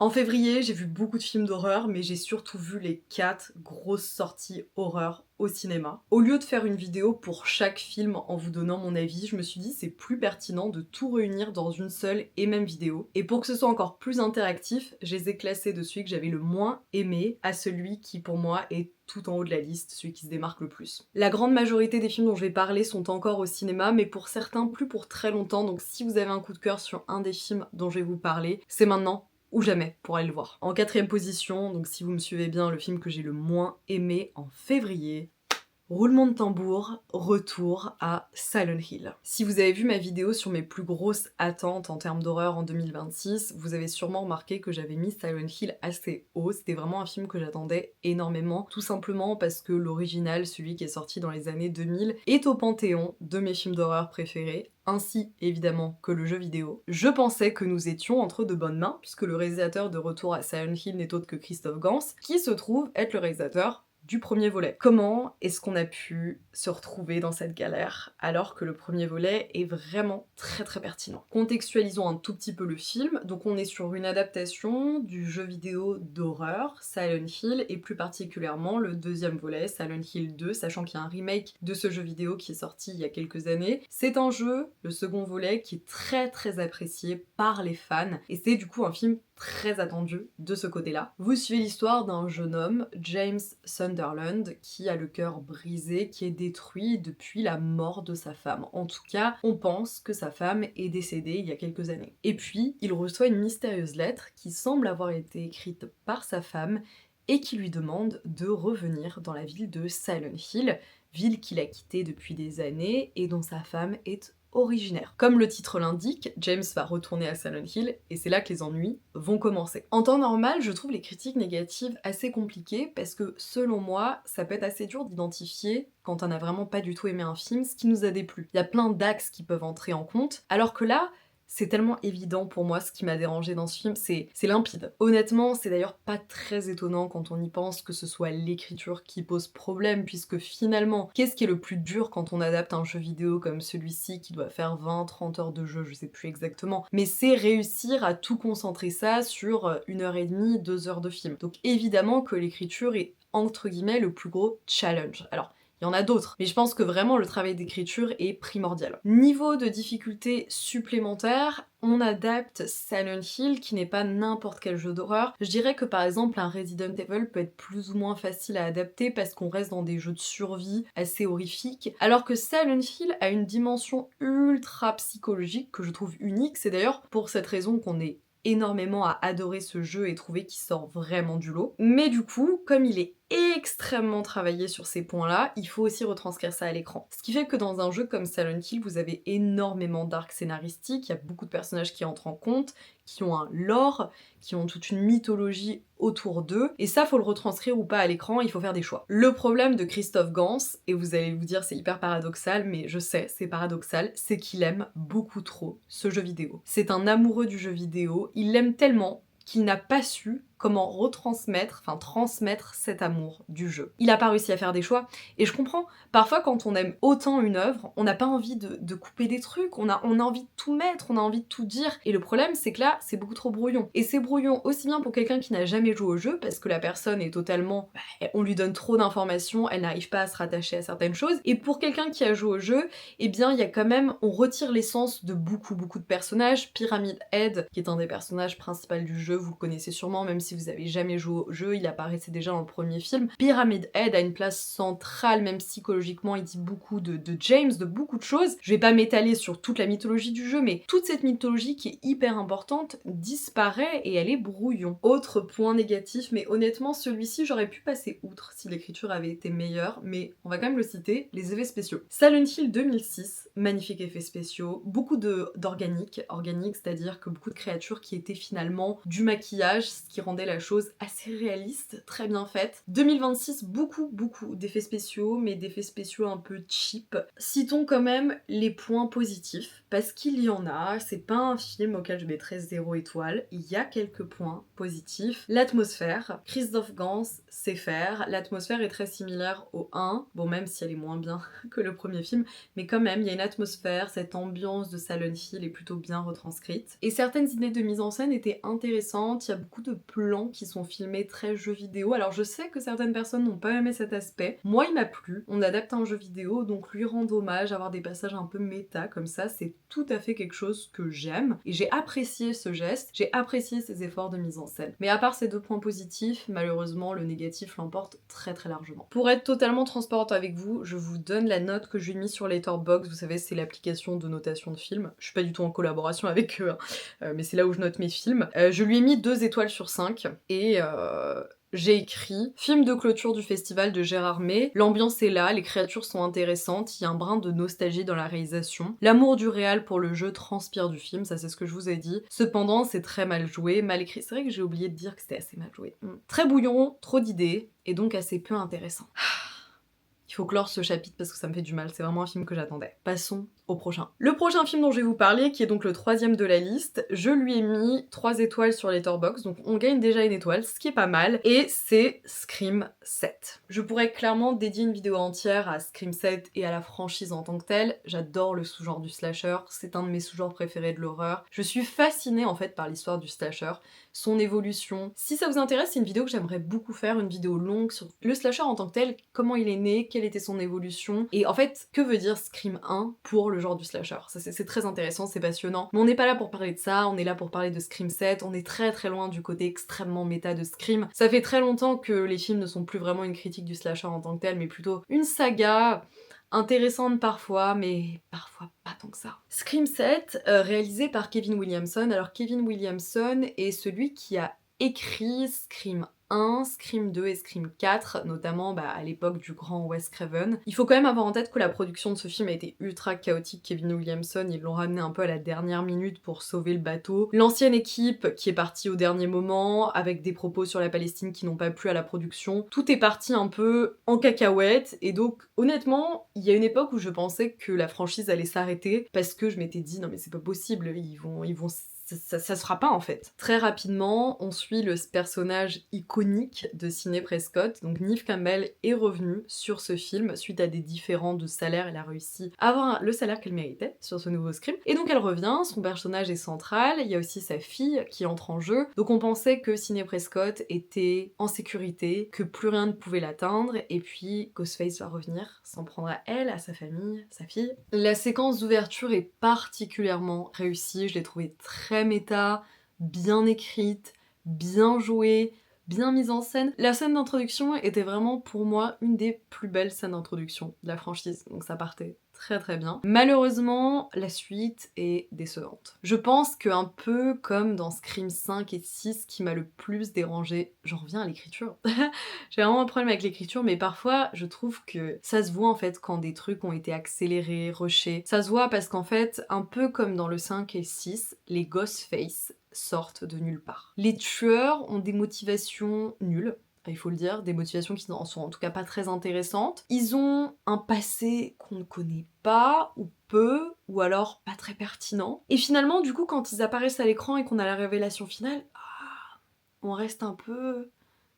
En février, j'ai vu beaucoup de films d'horreur, mais j'ai surtout vu les 4 grosses sorties horreur au cinéma. Au lieu de faire une vidéo pour chaque film en vous donnant mon avis, je me suis dit c'est plus pertinent de tout réunir dans une seule et même vidéo. Et pour que ce soit encore plus interactif, je les ai classés de celui que j'avais le moins aimé à celui qui pour moi est tout en haut de la liste, celui qui se démarque le plus. La grande majorité des films dont je vais parler sont encore au cinéma, mais pour certains plus pour très longtemps, donc si vous avez un coup de cœur sur un des films dont je vais vous parler, c'est maintenant ou jamais pour aller le voir. En quatrième position, donc si vous me suivez bien, le film que j'ai le moins aimé en février, roulement de tambour, retour à Silent Hill. Si vous avez vu ma vidéo sur mes plus grosses attentes en termes d'horreur en 2026, vous avez sûrement remarqué que j'avais mis Silent Hill assez haut. C'était vraiment un film que j'attendais énormément, tout simplement parce que l'original, celui qui est sorti dans les années 2000, est au panthéon de mes films d'horreur préférés, ainsi évidemment que le jeu vidéo. Je pensais que nous étions entre de bonnes mains, puisque le réalisateur de Retour à Silent Hill n'est autre que Christophe Gans, qui se trouve être le réalisateur du premier volet. Comment est-ce qu'on a pu se retrouver dans cette galère alors que le premier volet est vraiment très pertinent? Contextualisons un tout petit peu le film. Donc on est sur une adaptation du jeu vidéo d'horreur Silent Hill et plus particulièrement le deuxième volet Silent Hill 2, sachant qu'il y a un remake de ce jeu vidéo qui est sorti il y a quelques années. C'est un jeu, le second volet, qui est très apprécié par les fans et c'est du coup un film très attendu de ce côté-là. Vous suivez l'histoire d'un jeune homme, James Sunderland, qui a le cœur brisé, qui est détruit depuis la mort de sa femme. En tout cas, on pense que sa femme est décédée il y a quelques années. Et puis, il reçoit une mystérieuse lettre qui semble avoir été écrite par sa femme et qui lui demande de revenir dans la ville de Silent Hill, ville qu'il a quittée depuis des années et dont sa femme est originaire. Comme le titre l'indique, James va retourner à Silent Hill et c'est là que les ennuis vont commencer. En temps normal, je trouve les critiques négatives assez compliquées parce que selon moi, ça peut être assez dur d'identifier quand on n'a vraiment pas du tout aimé un film ce qui nous a déplu. Il y a plein d'axes qui peuvent entrer en compte, alors que là, c'est tellement évident pour moi ce qui m'a dérangé dans ce film, c'est limpide. Honnêtement, c'est d'ailleurs pas très étonnant quand on y pense que ce soit l'écriture qui pose problème, puisque finalement, qu'est-ce qui est le plus dur quand on adapte un jeu vidéo comme celui-ci qui doit faire 20-30 heures de jeu, je sais plus exactement, mais c'est réussir à tout concentrer ça sur 1 heure et demie, 2 heures de film. Donc évidemment que l'écriture est entre guillemets le plus gros challenge. Alors, il y en a d'autres, mais je pense que vraiment le travail d'écriture est primordial. Niveau de difficulté supplémentaire, on adapte Silent Hill qui n'est pas n'importe quel jeu d'horreur. Je dirais que par exemple un Resident Evil peut être plus ou moins facile à adapter parce qu'on reste dans des jeux de survie assez horrifiques, alors que Silent Hill a une dimension ultra psychologique que je trouve unique. C'est d'ailleurs pour cette raison qu'on est énormément à adorer ce jeu et trouver qu'il sort vraiment du lot. Mais du coup, comme il est extrêmement travaillé sur ces points-là, il faut aussi retranscrire ça à l'écran. Ce qui fait que dans un jeu comme Silent Hill, vous avez énormément d'arcs scénaristiques, il y a beaucoup de personnages qui entrent en compte, qui ont un lore, qui ont toute une mythologie autour d'eux, et ça faut le retranscrire ou pas à l'écran, il faut faire des choix. Le problème de Christophe Gans, et vous allez vous dire c'est hyper paradoxal, mais je sais, c'est paradoxal, c'est qu'il aime beaucoup trop ce jeu vidéo. C'est un amoureux du jeu vidéo, il l'aime tellement qu'il n'a pas su comment transmettre cet amour du jeu. Il a pas réussi à faire des choix, et je comprends, parfois quand on aime autant une œuvre, on n'a pas envie de couper des trucs, on a envie de tout mettre, on a envie de tout dire, et le problème c'est que là, c'est beaucoup trop brouillon. Et c'est brouillon aussi bien pour quelqu'un qui n'a jamais joué au jeu, parce que la personne est totalement... on lui donne trop d'informations, elle n'arrive pas à se rattacher à certaines choses, et pour quelqu'un qui a joué au jeu, eh bien il y a quand même... on retire l'essence de beaucoup de personnages. Pyramid Head, qui est un des personnages principaux du jeu, vous le connaissez sûrement, même si vous avez jamais joué au jeu, il apparaissait déjà dans le premier film. Pyramid Head a une place centrale, même psychologiquement, il dit beaucoup de James, de beaucoup de choses. Je vais pas m'étaler sur toute la mythologie du jeu, mais toute cette mythologie qui est hyper importante disparaît et elle est brouillon. Autre point négatif, mais honnêtement celui-ci j'aurais pu passer outre si l'écriture avait été meilleure, mais on va quand même le citer, les effets spéciaux. Silent Hill 2006, magnifiques effets spéciaux, beaucoup d'organique, c'est-à-dire que beaucoup de créatures qui étaient finalement du maquillage, ce qui rendait rendait la chose assez réaliste, très bien faite. 2026, beaucoup d'effets spéciaux, mais d'effets spéciaux un peu cheap. Citons quand même les points positifs, parce qu'il y en a, c'est pas un film auquel je mettrais 0 étoile, il y a quelques points positifs. L'atmosphère, Christophe Gans sait faire, l'atmosphère est très similaire au 1, bon même si elle est moins bien que le premier film, mais quand même il y a une atmosphère, cette ambiance de Silent Hill est plutôt bien retranscrite. Et certaines idées de mise en scène étaient intéressantes, il y a beaucoup de plans qui sont filmés très jeux vidéo, alors je sais que certaines personnes n'ont pas aimé cet aspect, moi il m'a plu, on adapte un jeu vidéo donc lui rendre hommage, avoir des passages un peu méta comme ça, c'est tout à fait quelque chose que j'aime, et j'ai apprécié ce geste, j'ai apprécié ces efforts de mise en scène. Mais à part ces deux points positifs, malheureusement le négatif l'emporte très largement. Pour être totalement transparente avec vous, je vous donne la note que je lui ai mise sur Letterboxd, vous savez c'est l'application de notation de films, je suis pas du tout en collaboration avec eux, hein, mais c'est là où je note mes films. Je lui ai mis 2 étoiles sur 5, et j'ai écrit film de clôture du festival de Gérard May. L'ambiance est là, les créatures sont intéressantes, il y a un brin de nostalgie dans la réalisation. L'amour du réal pour le jeu transpire du film, ça c'est ce que je vous ai dit. Cependant, c'est très mal joué, mal écrit. C'est vrai que j'ai oublié de dire que c'était assez mal joué. Très bouillon, trop d'idées, et donc assez peu intéressant. Il faut clore ce chapitre parce que ça me fait du mal, c'est vraiment un film que j'attendais. Passons au prochain. Le prochain film dont je vais vous parler, qui est donc le 3e de la liste, je lui ai mis 3 étoiles sur Letterboxd, donc on gagne déjà une étoile, ce qui est pas mal, et c'est Scream 7. Je pourrais clairement dédier une vidéo entière à Scream 7 et à la franchise en tant que telle, j'adore le sous-genre du slasher, c'est un de mes sous-genres préférés de l'horreur, je suis fascinée en fait par l'histoire du slasher, son évolution. Si ça vous intéresse, c'est une vidéo que j'aimerais beaucoup faire, une vidéo longue sur le slasher en tant que tel, comment il est né, quelle était son évolution, et en fait, que veut dire Scream 1 pour le genre du slasher. C'est très intéressant, c'est passionnant. Mais on n'est pas là pour parler de ça, on est là pour parler de Scream 7, on est très loin du côté extrêmement méta de Scream. Ça fait très longtemps que les films ne sont plus vraiment une critique du slasher en tant que tel, mais plutôt une saga intéressante parfois, mais parfois pas tant que ça. Scream 7, réalisé par Kevin Williamson. Alors Kevin Williamson est celui qui a écrit Scream 1, Scream 2 et Scream 4, notamment à l'époque du grand Wes Craven. Il faut quand même avoir en tête que la production de ce film a été ultra chaotique. Kevin Williamson, ils l'ont ramené un peu à la dernière minute pour sauver le bateau. L'ancienne équipe qui est partie au dernier moment, avec des propos sur la Palestine qui n'ont pas plu à la production, tout est parti un peu en cacahuète, et donc honnêtement, il y a une époque où je pensais que la franchise allait s'arrêter, parce que je m'étais dit non mais c'est pas possible, ils vont ça se fera pas en fait. Très rapidement, on suit le personnage iconique de Sidney Prescott, donc Neve Campbell est revenue sur ce film suite à des différends de salaire, elle a réussi à avoir le salaire qu'elle méritait sur ce nouveau script, et donc elle revient, son personnage est central, il y a aussi sa fille qui entre en jeu, donc on pensait que Sidney Prescott était en sécurité, que plus rien ne pouvait l'atteindre, et puis Ghostface va revenir, s'en prendre à elle, à sa famille, sa fille. La séquence d'ouverture est particulièrement réussie, je l'ai trouvée très méta, bien écrite, bien jouée, bien mise en scène. La scène d'introduction était vraiment pour moi une des plus belles scènes d'introduction de la franchise, donc ça partait très bien. Malheureusement, la suite est décevante. Je pense qu'un peu comme dans Scream 5 et 6, qui m'a le plus dérangé, j'en reviens à l'écriture. J'ai vraiment un problème avec l'écriture, mais parfois je trouve que ça se voit en fait quand des trucs ont été accélérés, rushés. Ça se voit parce qu'en fait, un peu comme dans le 5 et 6, les Ghostface sortent de nulle part. Les tueurs ont des motivations nulles, il faut le dire, des motivations qui ne sont en tout cas pas très intéressantes. Ils ont un passé qu'on ne connaît pas, ou peu, ou alors pas très pertinent. Et finalement, du coup, quand ils apparaissent à l'écran et qu'on a la révélation finale, on reste un peu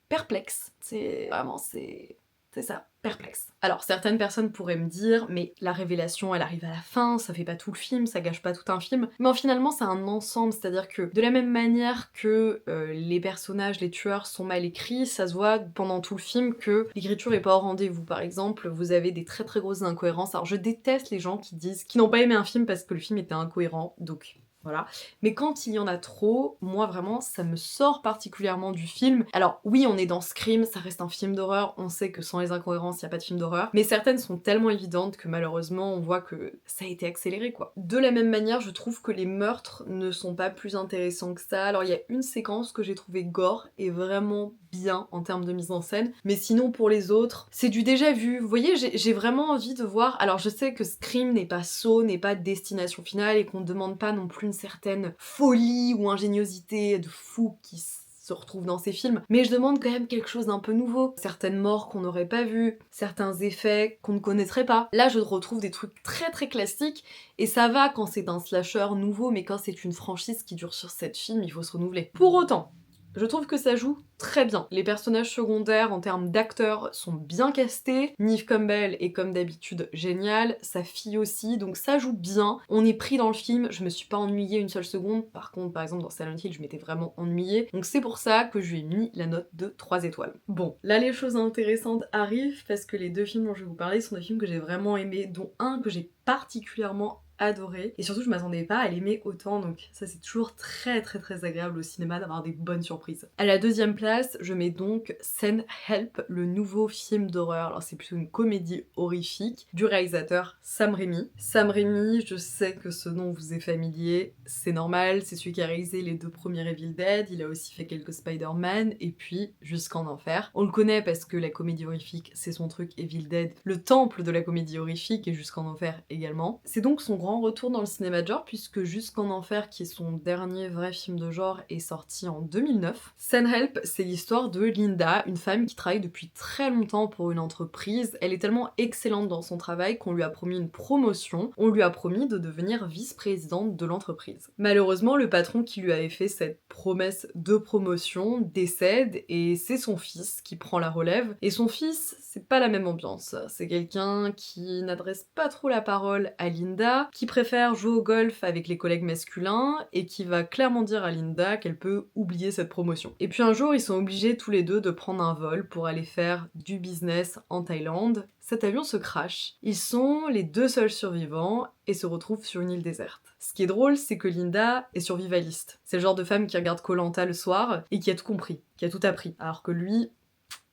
perplexe. C'est vraiment, c'est ça, perplexe. Alors certaines personnes pourraient me dire, mais la révélation elle arrive à la fin, ça fait pas tout le film, ça gâche pas tout un film, mais finalement c'est un ensemble, c'est-à-dire que de la même manière que les personnages, les tueurs sont mal écrits, ça se voit pendant tout le film que l'écriture est pas au rendez-vous. Par exemple, vous avez des très grosses incohérences. Alors je déteste les gens qui disent qu'ils n'ont pas aimé un film parce que le film était incohérent, donc voilà. Mais quand il y en a trop, moi vraiment, ça me sort particulièrement du film. Alors oui, on est dans Scream, ça reste un film d'horreur, on sait que sans les incohérences, il n'y a pas de film d'horreur, mais certaines sont tellement évidentes que malheureusement, on voit que ça a été accéléré, quoi. De la même manière, je trouve que les meurtres ne sont pas plus intéressants que ça. Alors il y a une séquence que j'ai trouvée gore et vraiment bien en termes de mise en scène, mais sinon pour les autres, c'est du déjà vu. Vous voyez, j'ai vraiment envie de voir... Alors je sais que Scream n'est pas Saw, n'est pas Destination Finale, et qu'on ne demande pas non plus une certaine folie ou ingéniosité de fou qui se retrouvent dans ces films, mais je demande quand même quelque chose d'un peu nouveau. Certaines morts qu'on n'aurait pas vues, certains effets qu'on ne connaîtrait pas. Là, je retrouve des trucs très très classiques, et ça va quand c'est un slasher nouveau, mais quand c'est une franchise qui dure sur 7 films, il faut se renouveler. Pour autant, je trouve que ça joue très bien. Les personnages secondaires en termes d'acteurs sont bien castés. Neve Campbell est comme d'habitude géniale, sa fille aussi, donc ça joue bien. On est pris dans le film, je me suis pas ennuyée une seule seconde. Par contre, par exemple dans Silent Hill, je m'étais vraiment ennuyée. Donc c'est pour ça que je lui ai mis la note de 3 étoiles. Bon, là les choses intéressantes arrivent parce que les deux films dont je vais vous parler sont des films que j'ai vraiment aimés, dont un que j'ai particulièrement adoré, et surtout je m'attendais pas à l'aimer autant, donc ça c'est toujours très très très agréable au cinéma d'avoir des bonnes surprises. À la deuxième place, je mets donc Send Help, le nouveau film d'horreur. Alors c'est plutôt une comédie horrifique du réalisateur Sam Raimi. Sam Raimi, je sais que ce nom vous est familier, c'est normal, c'est celui qui a réalisé les 2 premiers Evil Dead, il a aussi fait quelques Spider-Man, et puis Jusqu'en Enfer. On le connaît parce que la comédie horrifique c'est son truc, Evil Dead, le temple de la comédie horrifique, et Jusqu'en Enfer également. C'est donc son grand retour dans le cinéma de genre, puisque Jusqu'en Enfer, qui est son dernier vrai film de genre, est sorti en 2009. Send Help, c'est l'histoire de Linda, une femme qui travaille depuis très longtemps pour une entreprise. Elle est tellement excellente dans son travail qu'on lui a promis une promotion, on lui a promis de devenir vice-présidente de l'entreprise. Malheureusement, le patron qui lui avait fait cette promesse de promotion décède, et c'est son fils qui prend la relève. Et son fils, c'est pas la même ambiance. C'est quelqu'un qui n'adresse pas trop la parole à Linda, qui préfère jouer au golf avec les collègues masculins, et qui va clairement dire à Linda qu'elle peut oublier cette promotion. Et puis un jour, ils sont obligés tous les deux de prendre un vol pour aller faire du business en Thaïlande. Cet avion se crache. Ils sont les 2 seuls survivants et se retrouvent sur une île déserte. Ce qui est drôle, c'est que Linda est survivaliste. C'est le genre de femme qui regarde koh le soir et qui a tout compris, qui a tout appris. Alors que lui,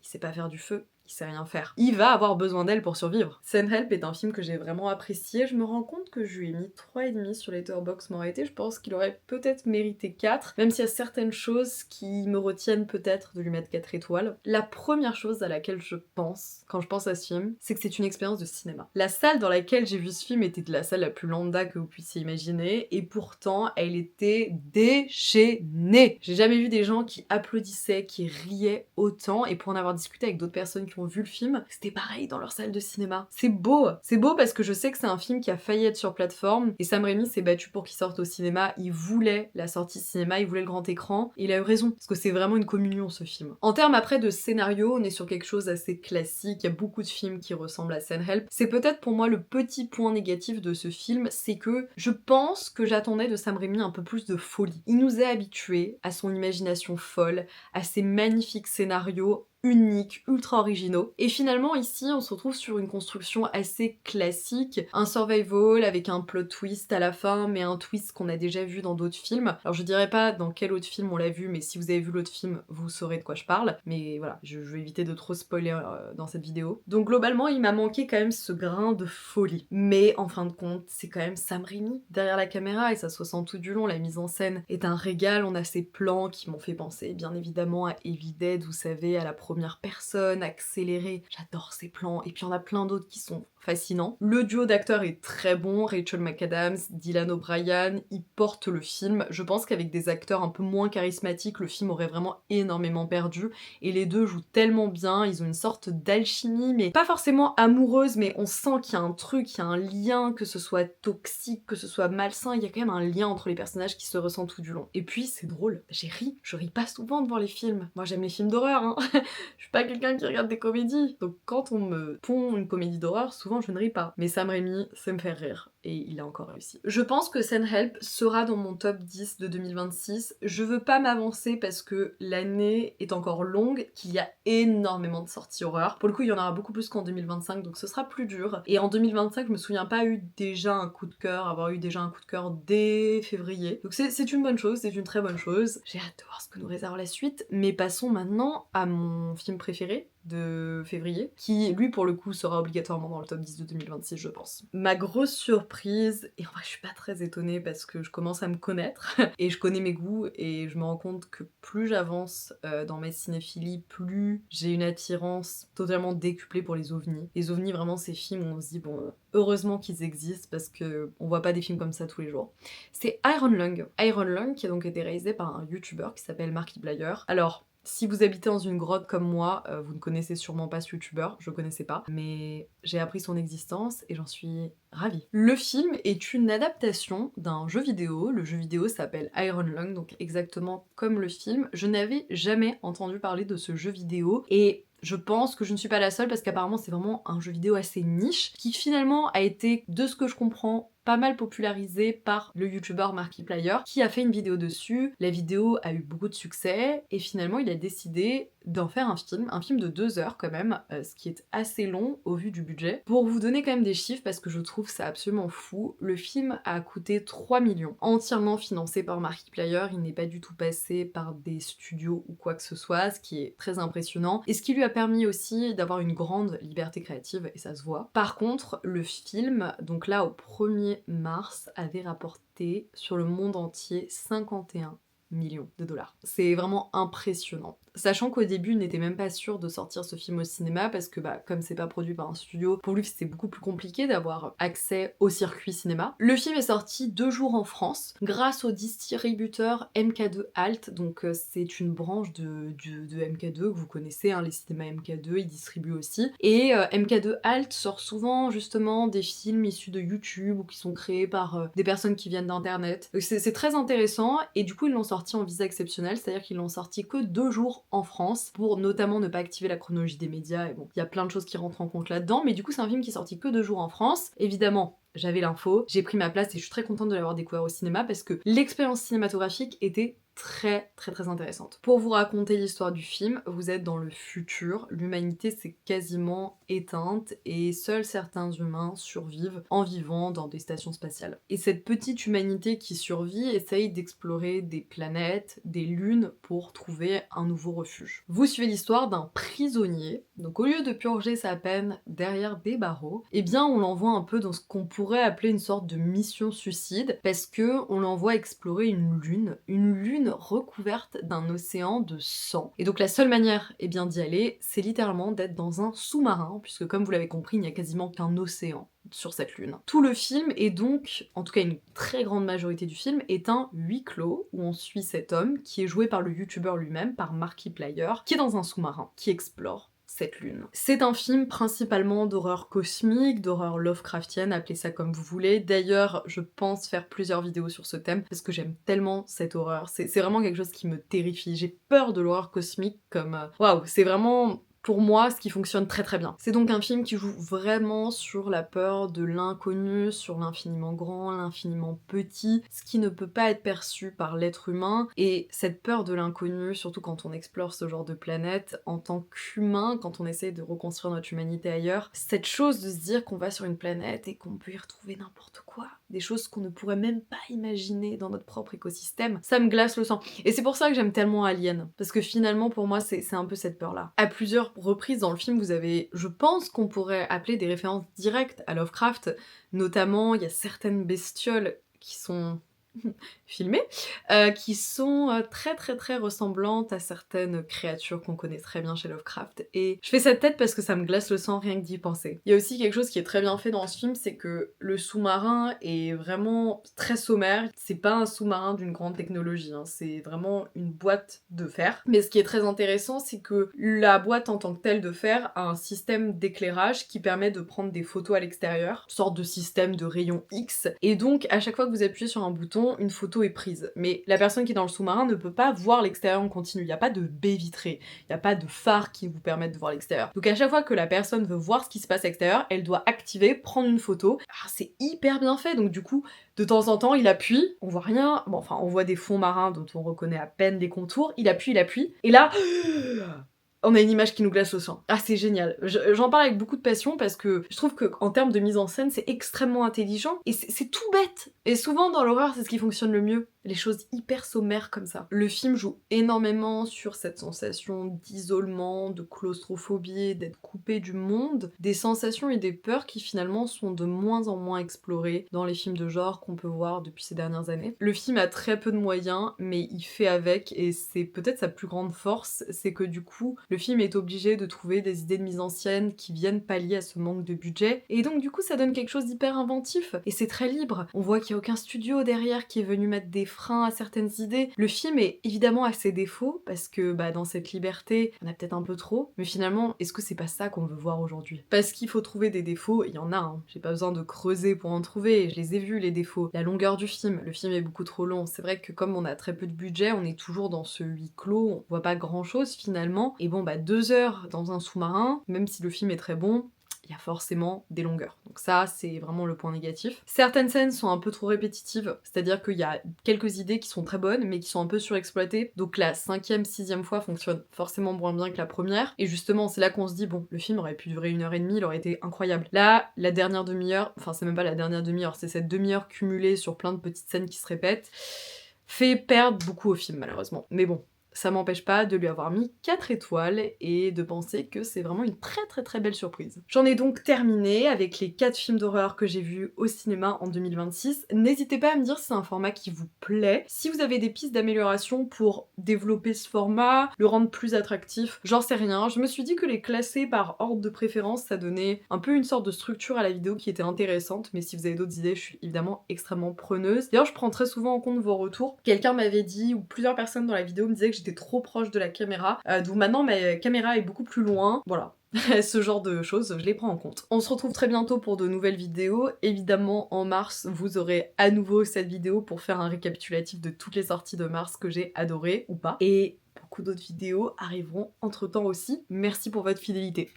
il sait pas faire du feu. Il sait rien faire. Il va avoir besoin d'elle pour survivre. Send Help est un film que j'ai vraiment apprécié. Je me rends compte que je lui ai mis 3,5 sur Letterboxd, m'aurait été. Je pense qu'il aurait peut-être mérité 4, même s'il y a certaines choses qui me retiennent peut-être de lui mettre 4 étoiles. La première chose à laquelle je pense, quand je pense à ce film, c'est que c'est une expérience de cinéma. La salle dans laquelle j'ai vu ce film était de la salle la plus lambda que vous puissiez imaginer, et pourtant, elle était déchaînée. J'ai jamais vu des gens qui applaudissaient, qui riaient autant, et pour en avoir discuté avec d'autres personnes qui ont vu le film, c'était pareil dans leur salle de cinéma. C'est beau parce que je sais que c'est un film qui a failli être sur plateforme, et Sam Raimi s'est battu pour qu'il sorte au cinéma. Il voulait la sortie cinéma, il voulait le grand écran, et il a eu raison, parce que c'est vraiment une communion ce film. En termes après de scénario, on est sur quelque chose d'assez classique, il y a beaucoup de films qui ressemblent à Send Help. C'est peut-être pour moi le petit point négatif de ce film, c'est que je pense que j'attendais de Sam Raimi un peu plus de folie. Il nous a habitués à son imagination folle, à ses magnifiques scénarios uniques, ultra originaux. Et finalement ici on se retrouve sur une construction assez classique, un survival avec un plot twist à la fin, mais un twist qu'on a déjà vu dans d'autres films. Alors je dirais pas dans quel autre film on l'a vu, mais si vous avez vu l'autre film, vous saurez de quoi je parle. Mais voilà, je vais éviter de trop spoiler dans cette vidéo. Donc globalement il m'a manqué quand même ce grain de folie. Mais en fin de compte, c'est quand même Sam Raimi derrière la caméra et ça se sent tout du long. La mise en scène est un régal, on a ces plans qui m'ont fait penser bien évidemment à Evil Dead, vous savez, à la première personne, accélérée. J'adore ces plans. Et puis il y en a plein d'autres qui sont fascinants. Le duo d'acteurs est très bon, Rachel McAdams, Dylan O'Brien, ils portent le film. Je pense qu'avec des acteurs un peu moins charismatiques, le film aurait vraiment énormément perdu. Et les deux jouent tellement bien, ils ont une sorte d'alchimie, mais pas forcément amoureuse, mais on sent qu'il y a un truc, il y a un lien, que ce soit toxique, que ce soit malsain, il y a quand même un lien entre les personnages qui se ressent tout du long. Et puis c'est drôle, j'ai ri, je ris pas souvent devant les films. Moi j'aime les films d'horreur, hein. Je suis pas quelqu'un qui regarde des comédies. Donc quand on me pond une comédie d'horreur, souvent je ne ris pas. Mais Sam Raimi, ça me fait rire. Et il a encore réussi. Je pense que Send Help sera dans mon top 10 de 2026. Je veux pas m'avancer parce que l'année est encore longue, qu'il y a énormément de sorties horreur. Pour le coup, il y en aura beaucoup plus qu'en 2025, donc ce sera plus dur. Et en 2025, je me souviens pas avoir eu déjà un coup de cœur dès février. Donc c'est une bonne chose, c'est une très bonne chose. J'ai hâte de voir ce que nous réserve la suite. Mais passons maintenant à mon film préféré, de février, qui lui pour le coup sera obligatoirement dans le top 10 de 2026 je pense. Ma grosse surprise, et en vrai je suis pas très étonnée parce que je commence à me connaître et je connais mes goûts et je me rends compte que plus j'avance dans ma cinéphilie, plus j'ai une attirance totalement décuplée pour les ovnis. Les ovnis vraiment ces films où on se dit bon heureusement qu'ils existent parce que on voit pas des films comme ça tous les jours. C'est Iron Lung. Iron Lung qui a donc été réalisé par un youtubeur qui s'appelle Markiplier. Alors si vous habitez dans une grotte comme moi, vous ne connaissez sûrement pas ce youtubeur, je connaissais pas, mais j'ai appris son existence et j'en suis ravie. Le film est une adaptation d'un jeu vidéo, le jeu vidéo s'appelle Iron Lung, donc exactement comme le film. Je n'avais jamais entendu parler de ce jeu vidéo et je pense que je ne suis pas la seule parce qu'apparemment c'est vraiment un jeu vidéo assez niche qui finalement a été, de ce que je comprends, pas mal popularisé par le youtubeur Markiplier qui a fait une vidéo dessus. La vidéo a eu beaucoup de succès et finalement il a décidé d'en faire un film de 2 heures quand même, ce qui est assez long au vu du budget. Pour vous donner quand même des chiffres parce que je trouve ça absolument fou, le film a coûté 3 millions, entièrement financé par Markiplier, il n'est pas du tout passé par des studios ou quoi que ce soit, ce qui est très impressionnant et ce qui lui a permis aussi d'avoir une grande liberté créative et ça se voit. Par contre, le film, donc là au 1er mars, avait rapporté sur le monde entier 51 millions de dollars. C'est vraiment impressionnant. Sachant qu'au début, il n'était même pas sûr de sortir ce film au cinéma parce que comme c'est pas produit par un studio, pour lui c'était beaucoup plus compliqué d'avoir accès au circuit cinéma. Le film est sorti 2 jours en France grâce au distributeur MK2 Alt, donc c'est une branche de MK2 que vous connaissez, les cinémas MK2, ils distribuent aussi. Et MK2 Alt sort souvent justement des films issus de YouTube ou qui sont créés par des personnes qui viennent d'internet. C'est très intéressant et du coup ils l'ont sorti en visa exceptionnel, c'est-à-dire qu'ils l'ont sorti que 2 jours en France pour notamment ne pas activer la chronologie des médias et bon, il y a plein de choses qui rentrent en compte là-dedans, mais du coup c'est un film qui est sorti que 2 jours en France. Évidemment, j'avais l'info, j'ai pris ma place et je suis très contente de l'avoir découvert au cinéma parce que l'expérience cinématographique était très intéressante. Pour vous raconter l'histoire du film, vous êtes dans le futur, l'humanité s'est quasiment éteinte et seuls certains humains survivent en vivant dans des stations spatiales. Et cette petite humanité qui survit essaye d'explorer des planètes, des lunes pour trouver un nouveau refuge. Vous suivez l'histoire d'un prisonnier, donc au lieu de purger sa peine derrière des barreaux, eh bien on l'envoie un peu dans ce qu'on pourrait appeler une sorte de mission suicide parce que on l'envoie explorer une lune recouverte d'un océan de sang. Et donc la seule manière d'y aller, c'est littéralement d'être dans un sous-marin, puisque comme vous l'avez compris, il n'y a quasiment qu'un océan sur cette lune. Tout le film est donc, en tout cas une très grande majorité du film, est un huis clos où on suit cet homme qui est joué par le youtubeur lui-même, par Markiplier, qui est dans un sous-marin, qui explore cette lune. C'est un film principalement d'horreur cosmique, d'horreur Lovecraftienne, appelez ça comme vous voulez. D'ailleurs, je pense faire plusieurs vidéos sur ce thème parce que j'aime tellement cette horreur. C'est vraiment quelque chose qui me terrifie. J'ai peur de l'horreur cosmique comme... Waouh, c'est vraiment... pour moi, ce qui fonctionne très bien. C'est donc un film qui joue vraiment sur la peur de l'inconnu, sur l'infiniment grand, l'infiniment petit, ce qui ne peut pas être perçu par l'être humain, et cette peur de l'inconnu, surtout quand on explore ce genre de planète, en tant qu'humain, quand on essaie de reconstruire notre humanité ailleurs, cette chose de se dire qu'on va sur une planète et qu'on peut y retrouver n'importe quoi, des choses qu'on ne pourrait même pas imaginer dans notre propre écosystème, ça me glace le sang. Et c'est pour ça que j'aime tellement Alien, parce que finalement pour moi c'est un peu cette peur-là. À plusieurs reprises dans le film, vous avez, je pense qu'on pourrait appeler des références directes à Lovecraft, notamment il y a certaines bestioles qui sont filmées, qui sont très ressemblantes à certaines créatures qu'on connaît très bien chez Lovecraft. Et je fais cette tête parce que ça me glace le sang rien que d'y penser. Il y a aussi quelque chose qui est très bien fait dans ce film, c'est que le sous-marin est vraiment très sommaire. C'est pas un sous-marin d'une grande technologie, c'est vraiment une boîte de fer. Mais ce qui est très intéressant, c'est que la boîte en tant que telle de fer a un système d'éclairage qui permet de prendre des photos à l'extérieur, une sorte de système de rayon X. Et donc, à chaque fois que vous appuyez sur un bouton, une photo est prise. Mais la personne qui est dans le sous-marin ne peut pas voir l'extérieur en continu. Il n'y a pas de baie vitrée, il n'y a pas de phare qui vous permettent de voir l'extérieur. Donc à chaque fois que la personne veut voir ce qui se passe à l'extérieur, elle doit activer, prendre une photo. C'est hyper bien fait, donc du coup, de temps en temps, il appuie, on voit rien, bon enfin on voit des fonds marins dont on reconnaît à peine les contours, il appuie, et là... on a une image qui nous glace au sang. C'est génial. J'en parle avec beaucoup de passion parce que je trouve qu'en termes de mise en scène, c'est extrêmement intelligent et c'est tout bête. Et souvent dans l'horreur, c'est ce qui fonctionne le mieux. les choses hyper sommaires comme ça. Le film joue énormément sur cette sensation d'isolement, de claustrophobie, d'être coupé du monde, des sensations et des peurs qui finalement sont de moins en moins explorées dans les films de genre qu'on peut voir depuis ces dernières années. Le film a très peu de moyens, mais il fait avec, et c'est peut-être sa plus grande force, c'est que du coup, le film est obligé de trouver des idées de mise en scène qui viennent pallier à ce manque de budget, et donc du coup ça donne quelque chose d'hyper inventif, et c'est très libre. On voit qu'il n'y a aucun studio derrière qui est venu mettre des freins à certaines idées. Le film est évidemment à ses défauts, parce que dans cette liberté, on a peut-être un peu trop, mais finalement, est-ce que c'est pas ça qu'on veut voir aujourd'hui? Parce qu'il faut trouver des défauts, il y en a, hein. J'ai pas besoin de creuser pour en trouver, je les ai vus les défauts. La longueur du film, le film est beaucoup trop long. C'est vrai que comme on a très peu de budget, on est toujours dans ce huis clos, on voit pas grand chose finalement, et bon 2 heures dans un sous-marin, même si le film est très bon, il y a forcément des longueurs. Donc ça, c'est vraiment le point négatif. Certaines scènes sont un peu trop répétitives, c'est-à-dire qu'il y a quelques idées qui sont très bonnes, mais qui sont un peu surexploitées. Donc la 5e, 6e fois fonctionne forcément moins bien que la première. Et justement, c'est là qu'on se dit, bon, le film aurait pu durer 1h30, il aurait été incroyable. Là, la dernière demi-heure, enfin c'est même pas la dernière demi-heure, c'est cette demi-heure cumulée sur plein de petites scènes qui se répètent, fait perdre beaucoup au film malheureusement. Mais bon, ça m'empêche pas de lui avoir mis 4 étoiles et de penser que c'est vraiment une très belle surprise. J'en ai donc terminé avec les 4 films d'horreur que j'ai vus au cinéma en 2026. N'hésitez pas à me dire si c'est un format qui vous plaît, si vous avez des pistes d'amélioration pour développer ce format, le rendre plus attractif, j'en sais rien. Je me suis dit que les classer par ordre de préférence, ça donnait un peu une sorte de structure à la vidéo qui était intéressante, mais si vous avez d'autres idées, je suis évidemment extrêmement preneuse. D'ailleurs, je prends très souvent en compte vos retours. Quelqu'un m'avait dit, ou plusieurs personnes dans la vidéo me disaient que j'étais trop proche de la caméra, d'où maintenant ma caméra est beaucoup plus loin, voilà. Ce genre de choses, je les prends en compte. On se retrouve très bientôt pour de nouvelles vidéos. Évidemment, en mars, vous aurez à nouveau cette vidéo pour faire un récapitulatif de toutes les sorties de mars que j'ai adorées ou pas. Et beaucoup d'autres vidéos arriveront entre-temps aussi. Merci pour votre fidélité.